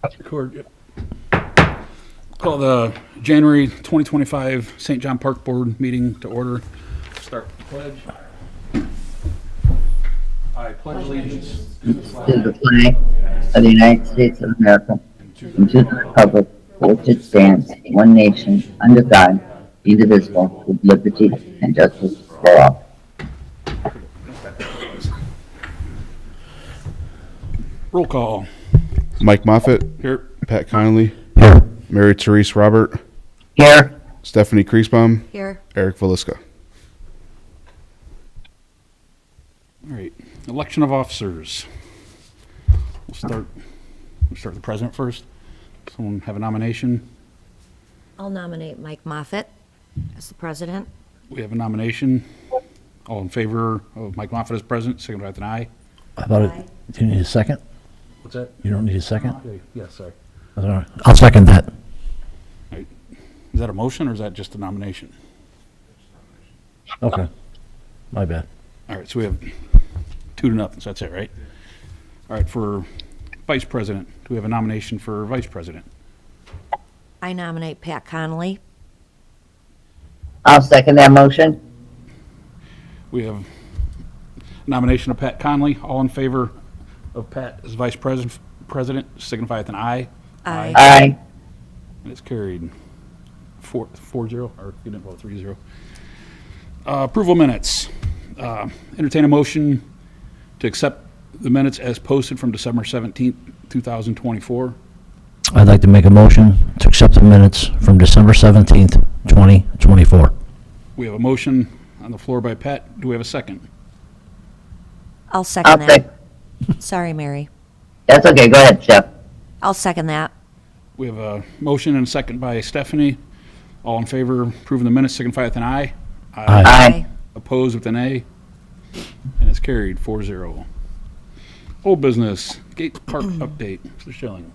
Record, yep. Call the January 2025 St. John Park Board meeting to order. Start the pledge. I pledge allegiance to the flag of the United States of America and to the republic for which it stands, one nation, under God, indivisible, with liberty and justice for all. roll call. Mike Moffett, Here. Pat Connolly, Here. Mary Therese Robert, Here. Stephanie Kriesbaum, Here. Eric Valiska. All right. Election of officers. We'll start the president first. Someone have a nomination? I'll nominate Mike Moffett as the president. We have a nomination. All in favor of Mike Moffett as president, signify with an aye. How about Aye. it? Do you need a second? What's that? You don't need a second? Okay, yes, sorry. That's all right. I'll second that. Is that a motion or is that just a nomination? Okay. My bad. All right, so we have 2-0, so that's it, right? All right, for vice president, do we have a nomination for vice president? I nominate Pat Connolly. I'll second that motion. We have nomination of Pat Conley. All in favor of Pat as vice president, signify with an aye. Aye. Aye. And it's carried 4-0, or you didn't vote 3-0. Approval minutes. Entertain a motion to accept the minutes as posted from December 17th, 2024. I'd like to make a motion to accept the minutes from December 17th, 2024. We have a motion on the floor by Pat. Do we have a second? I'll I'll second that. sec. Sorry, Mary. That's okay. Go ahead, Jeff. I'll second that. We have a motion and a second by Stephanie. All in favor of approving the minutes, signify with an aye. Aye. Aye. Opposed with an A. And it's carried 4-0. Old business, Gates Park update. Mr. Schilling.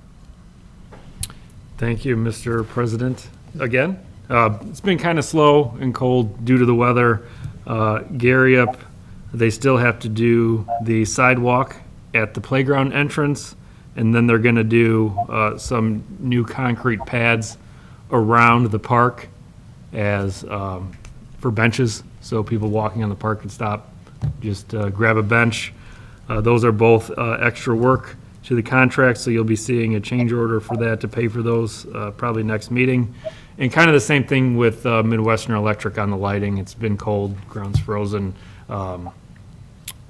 Thank you, Mr. President. Again, it's been kind of slow and cold due to the weather. Gary up, they still have to do the sidewalk at the playground entrance, and then they're going to do some new concrete pads around the park as for benches, so people walking on the park can stop, just grab a bench. Those are both extra work to the contract, so you'll be seeing a change order for that to pay for those probably next meeting. And kind of the same thing with Midwestern Electric on the lighting. It's been cold, ground's frozen.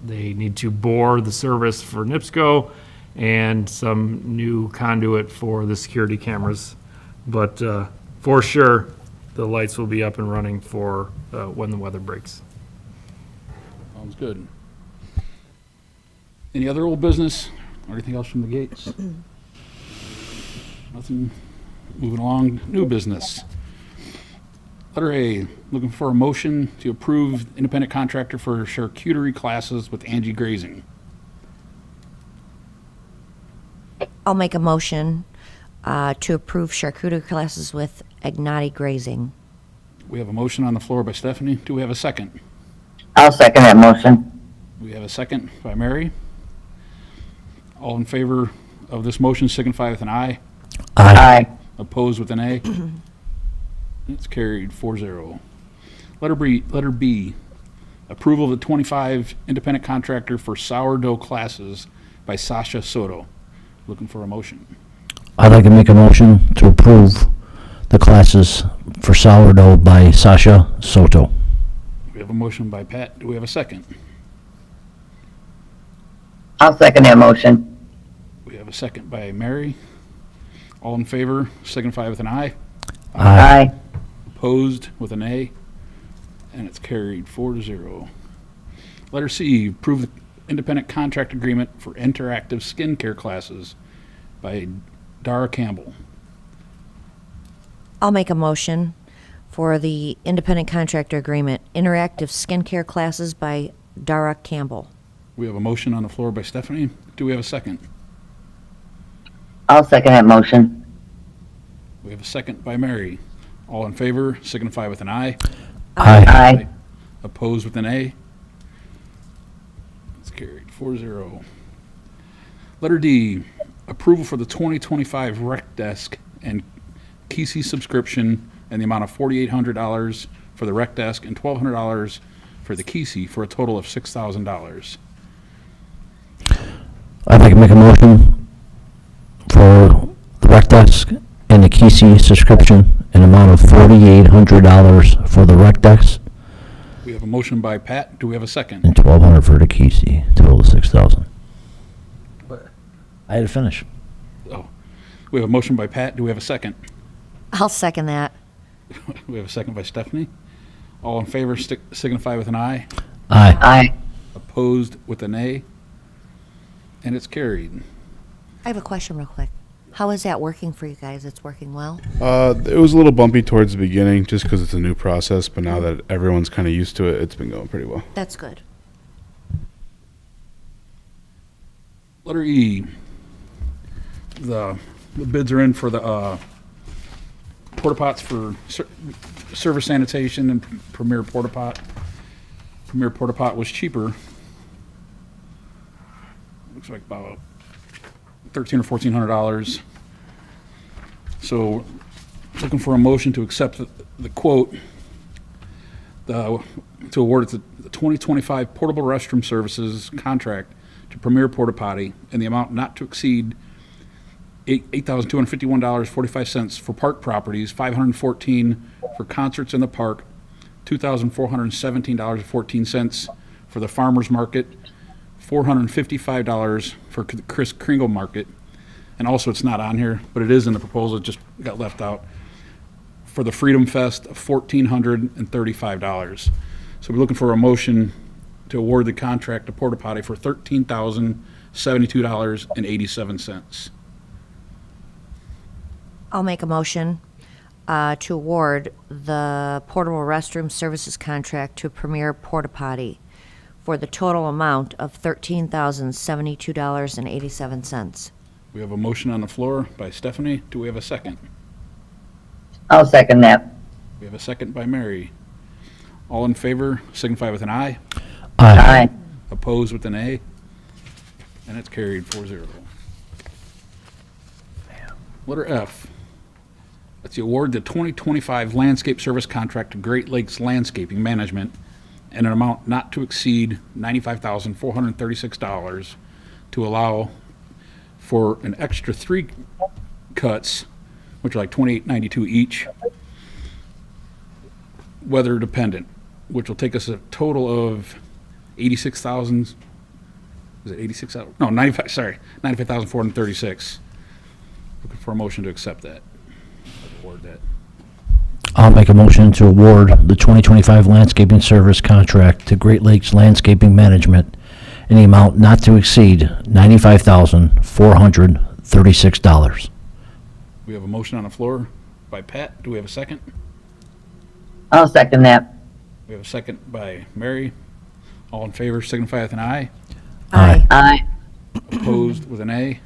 They need to bore the service for NIPSCO and some new conduit for the security cameras. But for sure, the lights will be up and running for when the weather breaks. Sounds good. Any other old business or anything else from the Gates? Nothing. Moving along, new business. Letter A, looking for a motion to approve independent contractor for charcuterie classes with Angie Grazing. I'll make a motion to approve charcuterie classes with Ignati Grazing. We have a motion on the floor by Stephanie. Do we have a second? I'll second that motion. We have a second by Mary. All in favor of this motion signify with an aye. Aye. Opposed with an A. It's carried 4-0. Letter B, approval of the 25 independent contractor for sourdough classes by Sasha Soto. Looking for a motion. I'd like to make a motion to approve the classes for sourdough by Sasha Soto. We have a motion by Pat. Do we have a second? I'll second that motion. We have a second by Mary. All in favor signify with an aye. Aye. Opposed with an A. And it's carried 4-0. Letter C, approve the independent contract agreement for interactive skincare classes by Dara Campbell. I'll make a motion for the independent contractor agreement, interactive skincare classes by Dara Campbell. We have a motion on the floor by Stephanie. Do we have a second? I'll second that motion. We have a second by Mary. All in favor signify with an aye. Aye. Aye. Opposed with an A. It's carried 4-0. Letter D, approval for the 2025 rec desk and Kesey subscription in the amount of $4,800 for the rec desk and $1,200 for the Kesey, for a total of $6,000. I'd like to make a motion for the rec desk and the Kesey subscription, an amount of $4,800 for the rec desk We have a motion by Pat. Do we have a second? and $1,200 for the Kesey, total of $6,000. I had to finish. We have a motion by Pat. Do we have a second? I'll second that. We have a second by Stephanie. All in favor signify with an aye. Aye. Aye. Opposed with a nay. And it's carried. I have a question real quick. How is that working for you guys? It's working well? It was a little bumpy towards the beginning just because it's a new process, but now that everyone's kind of used to it, it's been going pretty well. That's good. Letter E. The bids are in for the porta pots for service sanitation and Premier Porta Pot. Premier Porta Pot was cheaper. Looks like about $1,300 or $1,400. So, looking for a motion to accept the quote, to award it the 2025 portable restroom services contract to Premier Porta Potty in the amount not to exceed $8,251.45 for park properties, $514 for concerts in the park, $2,417.14 for the farmers market, $455 for the Chris Kringle Market, and also it's not on here, but it is in the proposal, it just got left out, for the Freedom Fest of $1,435. So we're looking for a motion to award the contract to Porta Potty for $13,072.87. I'll make a motion to award the portable restroom services contract to Premier Porta Potty for the total amount of $13,072.87. We have a motion on the floor by Stephanie. Do we have a second? I'll second that. We have a second by Mary. All in favor signify with an aye. Aye. Opposed with an A. And it's carried 4-0. Letter F. That's the award the 2025 landscape service contract to Great Lakes Landscaping Management in an amount not to exceed $95,436 to allow for an extra 3 cuts, which are like $28.92 each, weather dependent, which will take us a total of 86,000. Is it 86,000? No, 95. Sorry, 95,436. Looking for a motion to accept that. Award that. I'll make a motion to award the 2025 landscaping service contract to Great Lakes Landscaping Management in the amount not to exceed $95,436. We have a motion on the floor by Pat. Do we have a second? I'll second that. We have a second by Mary. All in favor signify with an aye. Aye. Aye. Opposed with an A.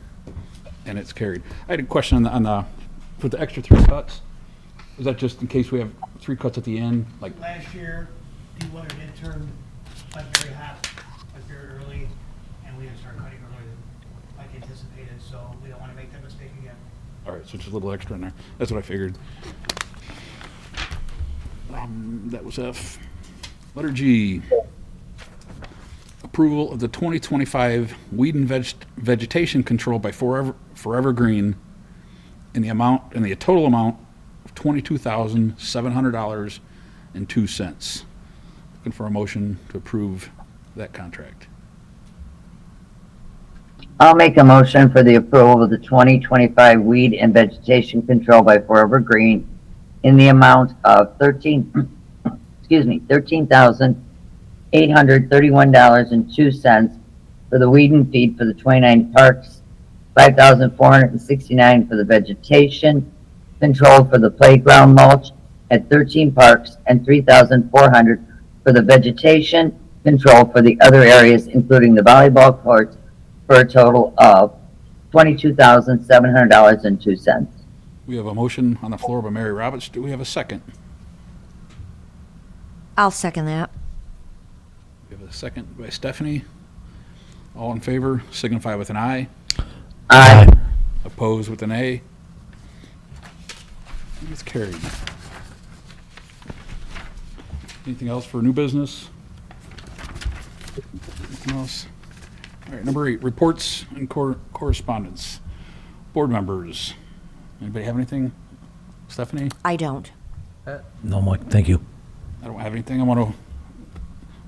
And it's carried. I had a question on the for the extra 3 cuts. Is that just in case we have 3 cuts at the end? Like, Last year, the weather did turn like very hot, like very early, and we didn't start cutting earlier than like anticipated, so we don't want to make that mistake again. all right, so just a little extra in there. That's what I figured. That was F. Letter G. Approval of the 2025 weed and vegetation control by Forever Green in the total amount of $22,700.02. Looking for a motion to approve that contract. I'll make a motion for the approval of the 2025 weed and vegetation control by Forever Green in the amount of $13,831.02 for the weed and feed for the 29 parks, $5,469 for the vegetation control for the playground mulch at 13 parks, and $3,400 for the vegetation control for the other areas, including the volleyball courts, for a total of $22,700.02. We have a motion on the floor by Mary Roberts. Do we have a second? I'll second that. We have a second by Stephanie. All in favor signify with an aye. Aye. opposed with an A. It's carried. Anything else for new business? Anything else? All right, number 8, reports and correspondence. Board members. Anybody have anything? Stephanie? I don't. No, Mike, thank you. I don't have anything. I want to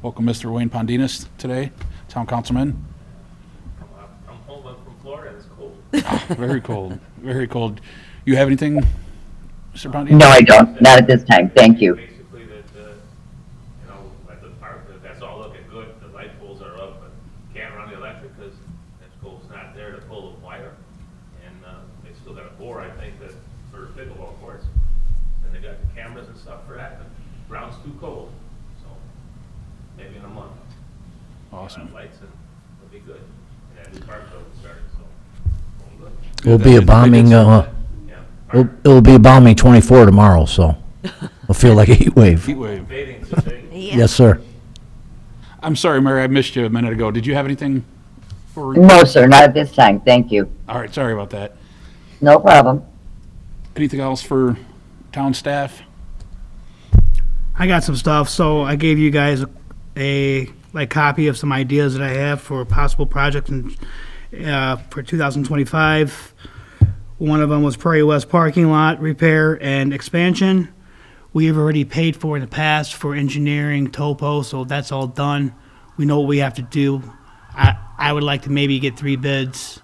welcome Mr. Wayne Pondinas today, town councilman. I'm home, I'm from Florida, and it's cold. Very cold, very cold. You have anything, Mr. Pondinas? No, I don't. Not at this time. Thank you. Basically, that, you know, at the park, that's all looking good, the light poles are up, but can't run the electric because that pole's not there to pull the wire. And, they still got a bore, I think, that, for pickleball courts. And they got the cameras and stuff for that, but ground's too cold, so maybe in a month. Awesome. Have lights and it'll be good. And that new park building started, so, going good. It'll be a bombing, Yeah. it'll be a bombing 24 tomorrow, so it'll feel like a heat wave. Heat wave. Invading today. Yes, sir. I'm sorry, Mary, I missed you a minute ago. Did you have anything for? No, sir, not at this time. Thank you. All right, sorry about that. No problem. Anything else for town staff? I got some stuff, so I gave you guys a copy of some ideas that I have for possible projects for 2025. One of them was Prairie West parking lot repair and expansion. We have already paid for in the past for engineering, topo, so that's all done. We know what we have to do. I would like to maybe get 3 bids,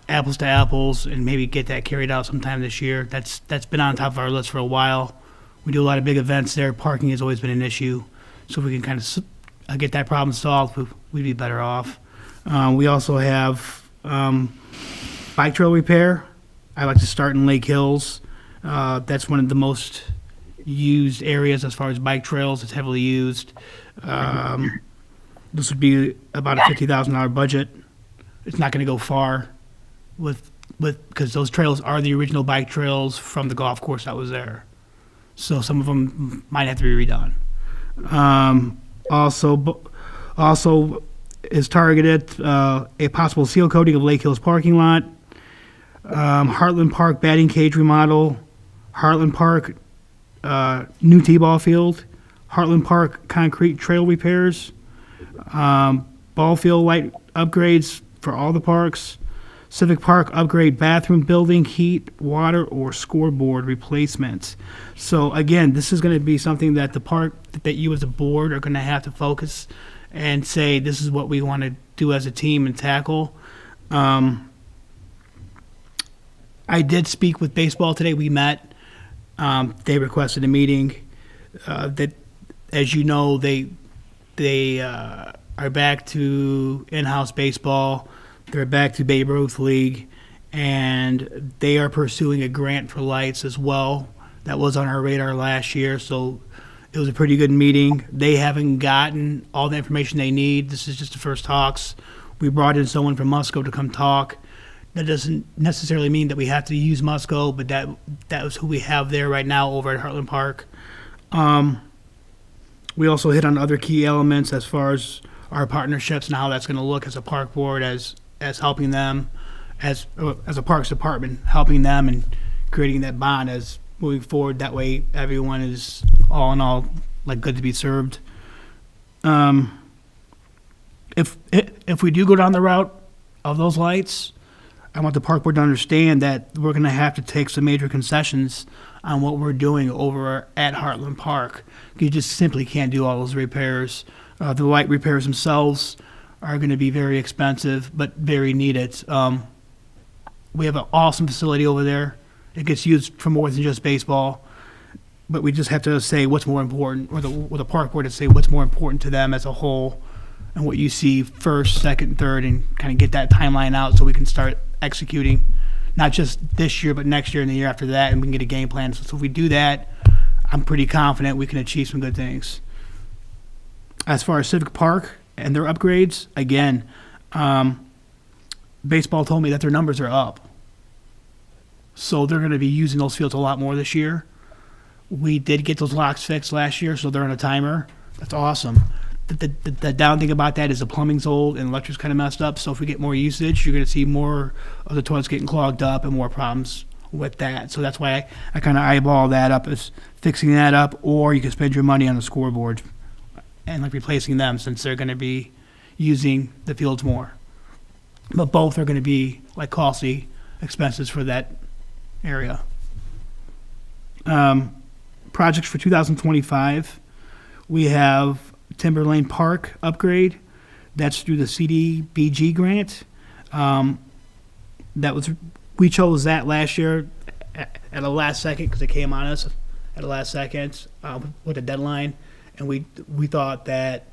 apples to apples, and maybe get that carried out sometime this year. That's been on top of our list for a while. We do a lot of big events there. Parking has always been an issue. So if we can kind of get that problem solved, we'd be better off. We also have bike trail repair. I like to start in Lake Hills. That's one of the most used areas as far as bike trails. It's heavily used. This would be about a $50,000 budget. It's not going to go far because those trails are the original bike trails from the golf course that was there. So some of them might have to be redone. Also is targeted a possible seal coating of Lake Hills parking lot, Heartland Park batting cage remodel, Heartland Park new t-ball field, Heartland Park concrete trail repairs, ball field light upgrades for all the parks, Civic Park upgrade bathroom building, heat, water, or scoreboard replacements. So again, this is going to be something that the park, that you as a board are going to have to focus and say, this is what we want to do as a team and tackle. I did speak with baseball today. We met. They requested a meeting. That, as you know, they are back to in-house baseball. They're back to Babe Ruth League, and they are pursuing a grant for lights as well. That was on our radar last year, so it was a pretty good meeting. They haven't gotten all the information they need. This is just the first talks. We brought in someone from Musco to come talk. That doesn't necessarily mean that we have to use Musco, but that was who we have there right now over at Heartland Park. We also hit on other key elements as far as our partnerships and how that's going to look as a park board, as helping them, as a parks department, helping them and creating that bond as moving forward. That way everyone is all in all like good to be served. If we do go down the route of those lights, I want the park board to understand that we're going to have to take some major concessions on what we're doing over at Heartland Park. You just simply can't do all those repairs. The light repairs themselves are going to be very expensive, but very needed. We have an awesome facility over there. It gets used for more than just baseball, but we just have to say what's more important, or the park board to say what's more important to them as a whole, and what you see first, second, third, and kind of get that timeline out so we can start executing, not just this year, but next year and the year after that, and we can get a game plan. So if we do that, I'm pretty confident we can achieve some good things. As far as Civic Park and their upgrades, again, baseball told me that their numbers are up. So they're going to be using those fields a lot more this year. We did get those locks fixed last year, so they're on a timer. That's awesome. The down thing about that is the plumbing's old and electric's kind of messed up. So if we get more usage, you're going to see more of the toilets getting clogged up and more problems with that. So that's why I kind of eyeball that up as fixing that up, or you can spend your money on the scoreboard and like replacing them since they're going to be using the fields more. But both are going to be like costly expenses for that area. Projects for 2025, we have Timber Lane Park upgrade. That's through the CDBG grant. We chose that last year at the last second because it came on us at the last second with a deadline, and we thought that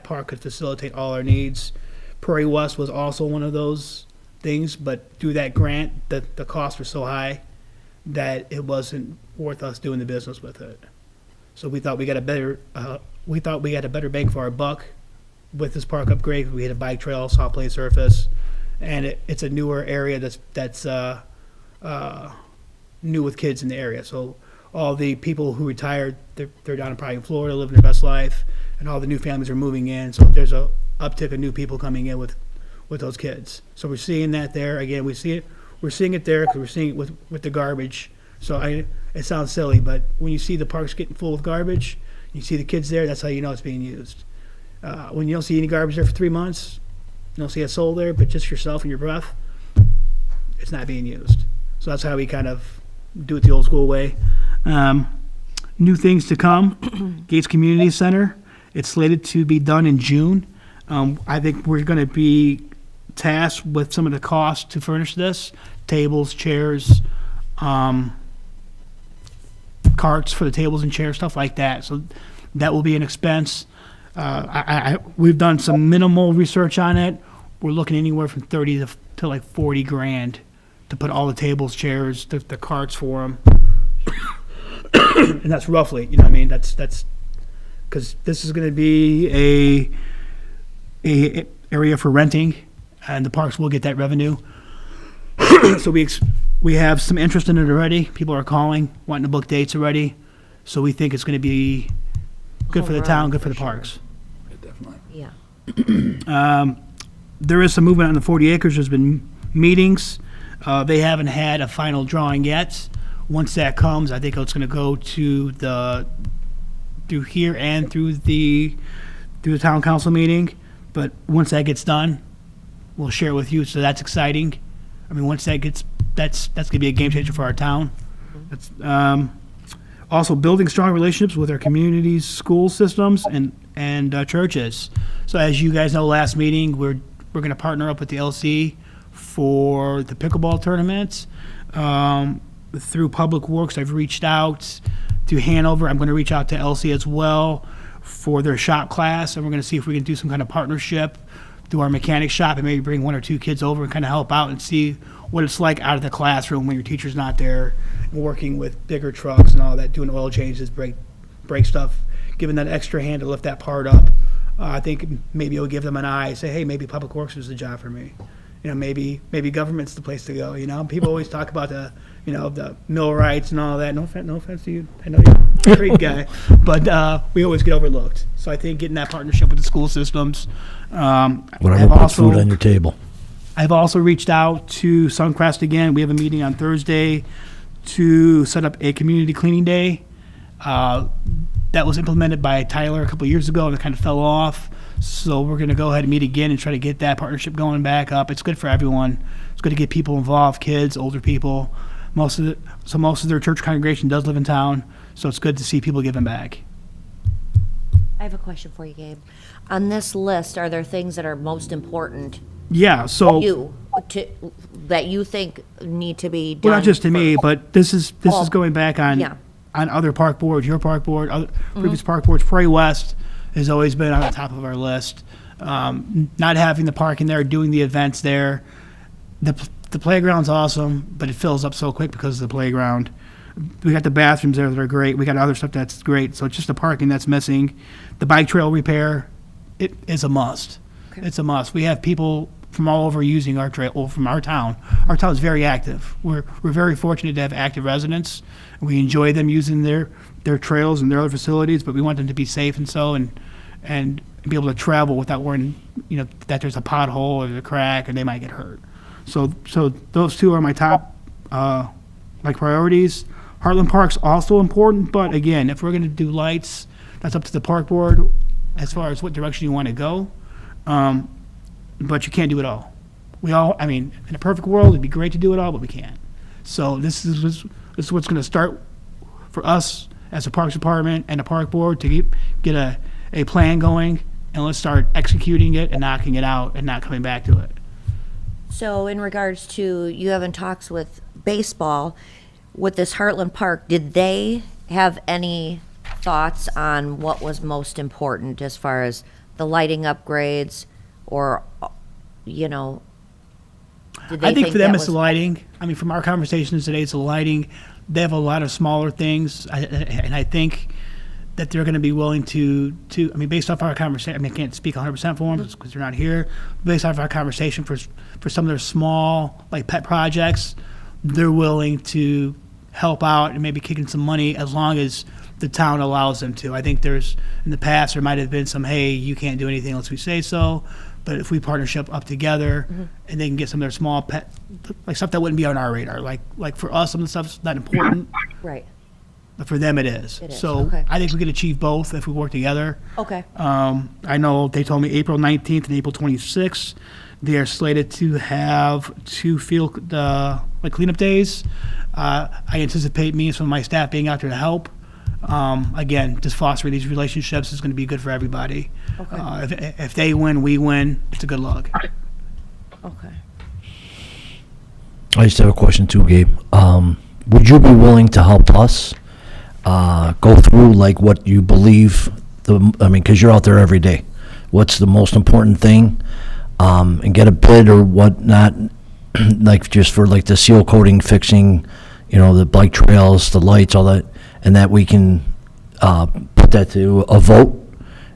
park could facilitate all our needs. Prairie West was also one of those things, but through that grant, the costs were so high that it wasn't worth us doing the business with it. So we thought we got a better bang for our buck with this park upgrade. We had a bike trail, soft play surface, and it's a newer area that's new with kids in the area. So all the people who retired, they're down probably in Florida, living their best life, and all the new families are moving in. So there's a uptick of new people coming in with those kids. So we're seeing that there. Again, we're seeing it there because we're seeing it with the garbage. So it sounds silly, but when you see the parks getting full of garbage, you see the kids there, that's how you know it's being used. When you don't see any garbage there for 3 months, you don't see a soul there, but just yourself and your breath, it's not being used. So that's how we kind of do it the old school way. New things to come, Gates Community Center. It's slated to be done in June. I think we're going to be tasked with some of the costs to furnish this, tables, chairs, carts for the tables and chairs, stuff like that. So that will be an expense. We've done some minimal research on it. We're looking anywhere from 30 to like 40 grand to put all the tables, chairs, the carts for them. And that's roughly, you know what I mean? That's because this is going to be a area for renting, and the parks will get that revenue. So we have some interest in it already. People are calling, wanting to book dates already. So we think it's going to be good for the town, good for the parks. Definitely. Yeah. There is some movement on the 40 acres. There's been meetings. They haven't had a final drawing yet. Once that comes, I think it's going to go to through here and through the town council meeting. But once that gets done, we'll share it with you. So that's exciting. I mean, once that gets, that's going to be a game changer for our town. That's, also building strong relationships with our communities, school systems, and churches. So as you guys know, last meeting, we're going to partner up with the LC for the pickleball tournaments. Through Public Works, I've reached out to Hanover. I'm going to reach out to LC as well for their shop class, and we're going to see if we can do some kind of partnership through our mechanic shop and maybe bring 1 or 2 kids over and kind of help out and see what it's like out of the classroom when your teacher's not there, working with bigger trucks and all that, doing oil changes, brake stuff, giving that extra hand to lift that part up. I think maybe it'll give them an eye, say, hey, maybe Public Works is the job for me. You know, maybe government's the place to go. You know, people always talk about the mill rights and all that. No offense to you. I know you're a great guy, but we always get overlooked. So I think getting that partnership with the school systems. Whatever puts food on your table. I've also reached out to Suncrest again. We have a meeting on Thursday to set up a community cleaning day. That was implemented by Tyler a couple of years ago, and it kind of fell off. So we're going to go ahead and meet again and try to get that partnership going back up. It's good for everyone. It's good to get people involved, kids, older people. Most of their church congregation does live in town, so it's good to see people giving back. I have a question for you, Gabe. On this list, are there things that are most important Yeah, so that you think need to be done? well, not just to me, first? but this is Well, going back on yeah. other park boards, your park board, other previous park boards. Prairie West has always been on the top of our list. Not having the park in there, doing the events there. The playground's awesome, but it fills up so quick because of the playground. We got the bathrooms there that are great. We got other stuff that's great. So it's just the parking that's missing. The bike trail repair, it is a must. Okay. It's a must. We have people from all over using our trail, from our town. Our town is very active. We're very fortunate to have active residents. We enjoy them using their trails and their other facilities, but we want them to be safe and and be able to travel without worrying, that there's a pothole or a crack and they might get hurt. So those two are my top, priorities. Heartland Park's also important, but again, if we're gonna do lights, that's up to the park board as far as what direction you wanna go. But you can't do it all. In a perfect world, it'd be great to do it all, but we can't. So this is what's gonna start for us as a Parks Department and a park board to get a plan going, and let's start executing it and knocking it out and not coming back to it. So in regards to you having talks with baseball, with this Heartland Park, did they have any thoughts on what was most important as far as the lighting upgrades or, did they I think for them that it's the was- lighting. From our conversations today, it's the lighting. They have a lot of smaller things, and I think that they're going to be willing to. Based off our conversation, I can't speak 100% for them because they're not here. Based off our conversation, for some of their small pet projects, they're willing to help out and maybe kick in some money as long as the town allows them to. I think in the past there might have been some, hey, you can't do anything unless we say so. But if we partnership up together and they can get some of their small pet, stuff that wouldn't be on our radar, like for us, some of the stuff's not important, Right, but for them it is. It is, So okay. I think we could achieve both if we work together. okay. I know they told me April 19th and April 26th, they are slated to have two field cleanup days. I anticipate me and some of my staff being out there to help. Again, just fostering these relationships is going to be good for everybody. If they win, we win. It's a good look. Okay. I just have a question too, Gabe. Would you be willing to help us go through what you believe because you're out there every day. What's the most important thing, and get a bid or whatnot, just for the seal coating, fixing, the bike trails, the lights, all that, and that we can put that to a vote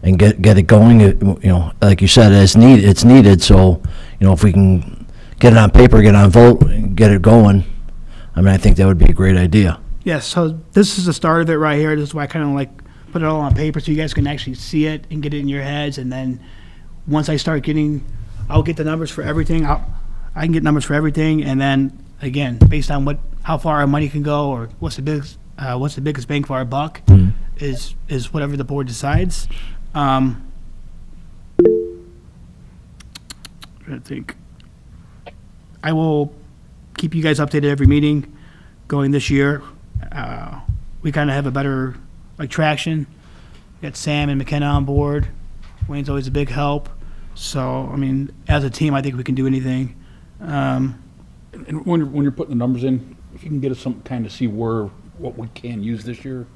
and get it going. Like you said, it's needed. So, if we can get it on paper, get it on vote, and get it going, I think that would be a great idea. Yes, so this is the start of it right here. This is why I kind of put it all on paper so you guys can actually see it and get it in your heads. And then once I start I'll get the numbers for everything. I can get numbers for everything. And then again, based on how far our money can go or what's the biggest bang for our buck is whatever the board decides. I think I will keep you guys updated every meeting going this year. We kind of have a better traction. We got Sam and McKenna on board. Wayne's always a big help. So as a team, I think we can do anything. And when you're putting the numbers in, if you can get us some kind of see what we can use this year,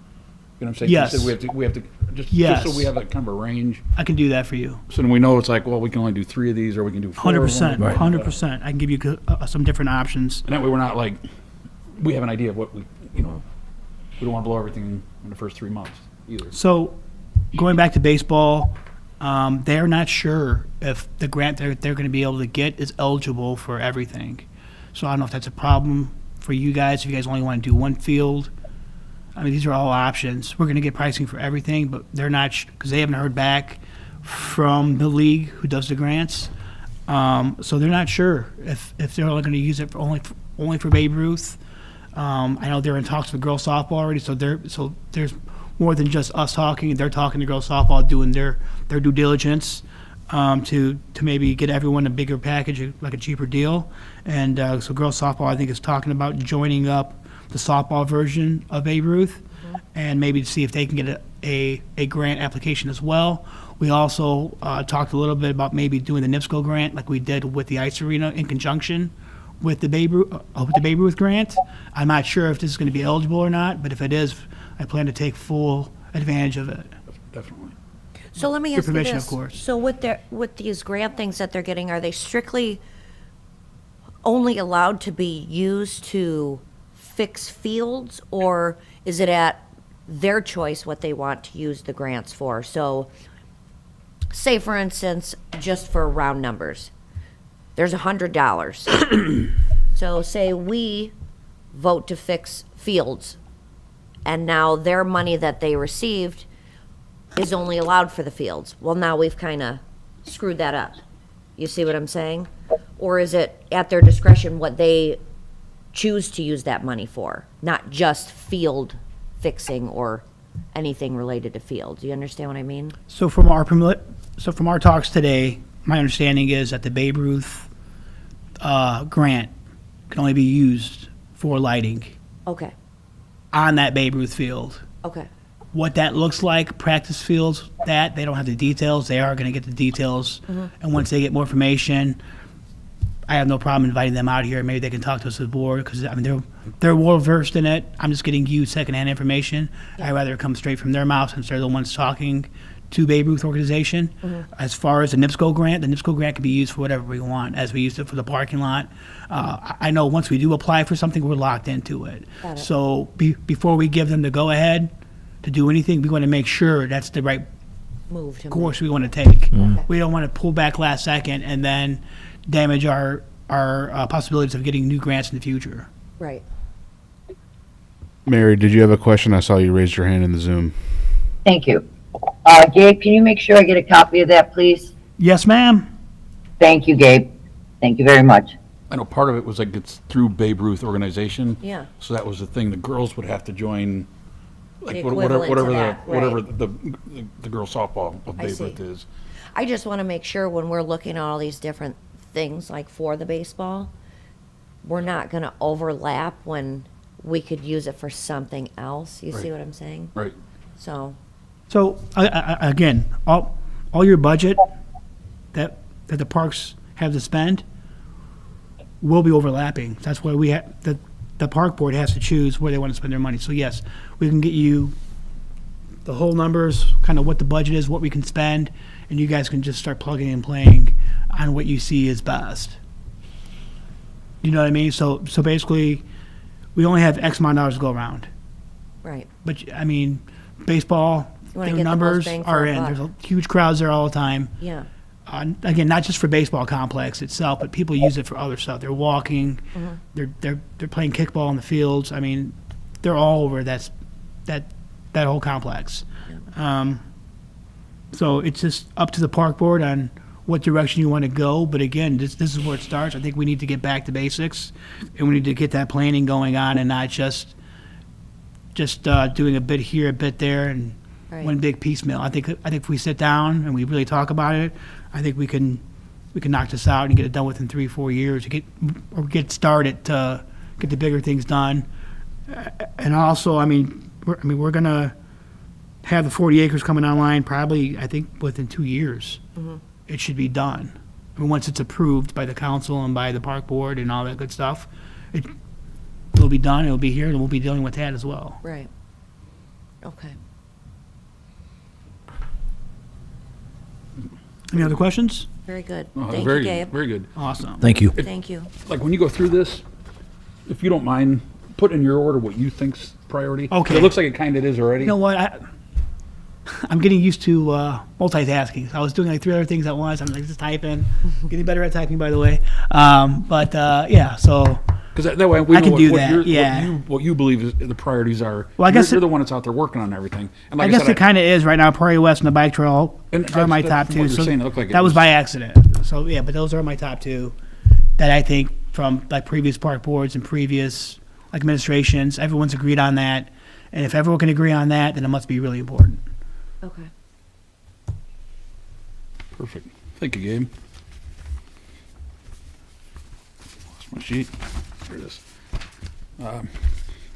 what I'm saying? Yes. You said we have to just so we have that kind of a range. I can do that for you. So then we know it's we can only do 3 of these or we can do 4 of them. 100%. 100%. I can give you some different options. And that way we're not we have an idea of what we don't want to blow everything in the first 3 months either. So going back to baseball, they're not sure if the grant they're going to be able to get is eligible for everything. So I don't know if that's a problem for you guys, if you guys only want to do one field. These are all options. We're going to get pricing for everything, but they're not, because they haven't heard back from the league who does the grants. So they're not sure if they're only going to use it only for Babe Ruth. I know they're in talks with girls softball already, so there's more than just us talking. They're talking to girls softball, doing their due diligence to maybe get everyone a bigger package, like a cheaper deal. And so girls softball, I think, is talking about joining up the softball version of Babe Ruth, and maybe to see if they can get a grant application as well. We also talked a little bit about maybe doing the NIPSCO grant like we did with the ice arena in conjunction with the Babe Ruth grant. I'm not sure if this is going to be eligible or not, but if it is, I plan to take full advantage of it. Definitely. So let me Your ask you permission, this. of course. So with these grant things that they're getting, are they strictly only allowed to be used to fix fields, or is it at their choice what they want to use the grants for? So say, for instance, just for round numbers, there's $100. So say we vote to fix fields, and now their money that they received, is only allowed for the fields. Well, now we've kind of screwed that up. You see what I'm saying? Or is it at their discretion what they choose to use that money for, not just field fixing or anything related to field? Do you understand what I mean? So from our talks today, my understanding is that the Babe Ruth grant can only be used for lighting Okay, on that Babe Ruth field. okay, What that looks like, practice fields, that, they don't have the details. They are going to get the details. And once they get more information, I have no problem inviting them out here. Maybe they can talk to us at the board, because, I mean, they're well versed in it. I'm just getting you secondhand information. I'd rather it come straight from their mouth since they're the ones talking to Babe Ruth organization. As far as the NIPSCO grant can be used for whatever we want, as we used it for the parking lot. I know once we do apply for something, we're locked into it. Got it. So before we give them the go-ahead to do anything, we want to make sure that's the right moved him. course we want to take. We don't want to pull back last second and then damage our possibilities of getting new grants in the future. Right. Mary, did you have a question? I saw you raised your hand in the Zoom. Thank you. Gabe, can you make sure I get a copy of that, please? Yes, ma'am. Thank you, Gabe. Thank you very much. I know part of it was like it's through Babe Ruth organization. Yeah. So that was the thing, the girls would have to join, like The whatever, equivalent to whatever that, whatever right. the girl softball of I Babe see. Ruth is. I just want to make sure when we're looking at all these different things, like for the baseball, we're not going to overlap when we could use it for something else. You see Right. what I'm saying? Right. So, So, again, all your budget that the parks have to spend will be overlapping. That's why the park board has to choose where they want to spend their money. So yes, we can get you the whole numbers, kind of what the budget is, what we can spend, and you guys can just start plugging and playing on what you see is best. You know what I mean? So basically, we only have X amount of dollars to go around. right. But, I mean, baseball, You wanna their get the most numbers bang for are our in. buck. There's huge crowds there all the time. Yeah. Again, not just for baseball complex itself, but people use it for other stuff. They're walking, they're playing kickball in the fields. I mean, they're all over that whole complex. So it's just up to the park board on what direction you want to go. But again, this is where it starts. I think we need to get back to basics, and we need to get that planning going on, and not just doing a bit here, a bit there, and Right. one big piecemeal. I think if we sit down and we really talk about it, I think we can knock this out and get it done within 3-4 years. Get started to get the bigger things done. And also, we're gonna have the 40 acres coming online probably, I think, within 2 years. It should be done. I mean, once it's approved by the council and by the park board and all that good stuff, it'll be done, it'll be here, and we'll be dealing with that as well. Right. Okay. Any other questions? Very good. Oh, Thank very you, good, Gabe. very good. Awesome. Thank you. Thank you. Like when you go through this, if you don't mind, put in your order what you think's priority. Okay. It looks like it kind of is already. You know what? I'm getting used to multitasking. I was doing like 3 other things at once. I'm like just typing. Getting better at typing, by the way. Yeah, so Because that way we I know can what, do what that, you're- yeah. what you believe is the priorities are. Well, I guess you're it- the one that's out there working on everything. And like I guess said, it kind of is right now. Prairie West and the bike trail And are my that's top from two. what you're So saying, it looked like it that was was- by accident. So yeah, but those are my top two that I think from like previous park boards and previous like administrations, everyone's agreed on that. And if everyone can agree on that, then it must be really important. Okay. Perfect. Thank you, Gabe. Lost my sheet. Here it is.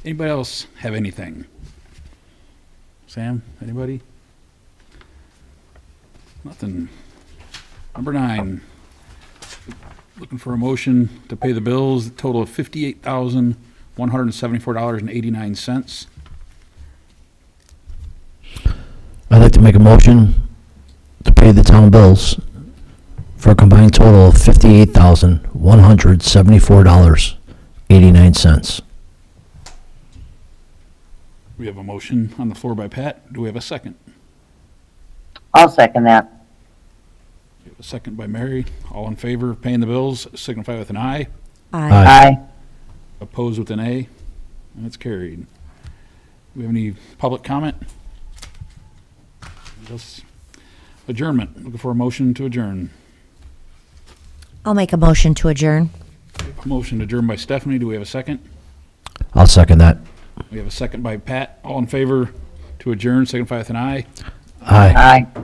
Anybody else have anything? Sam, anybody? Nothing. Number 9. Looking for a motion to pay the bills, a total of $58,174.89. I'd like to make a motion to pay the town bills for a combined total of $58,174.89. We have a motion on the floor by Pat. Do we have a second? I'll second that. We have a second by Mary. All in favor of paying the bills, signify with an aye. Aye. Aye. Opposed with an A, and it's carried. Do we have any public comment? Just adjournment. Looking for a motion to adjourn. I'll make a motion to adjourn. Motion adjourned by Stephanie. Do we have a second? I'll second that. We have a second by Pat. All in favor to adjourn, signify with an aye. Aye. Aye.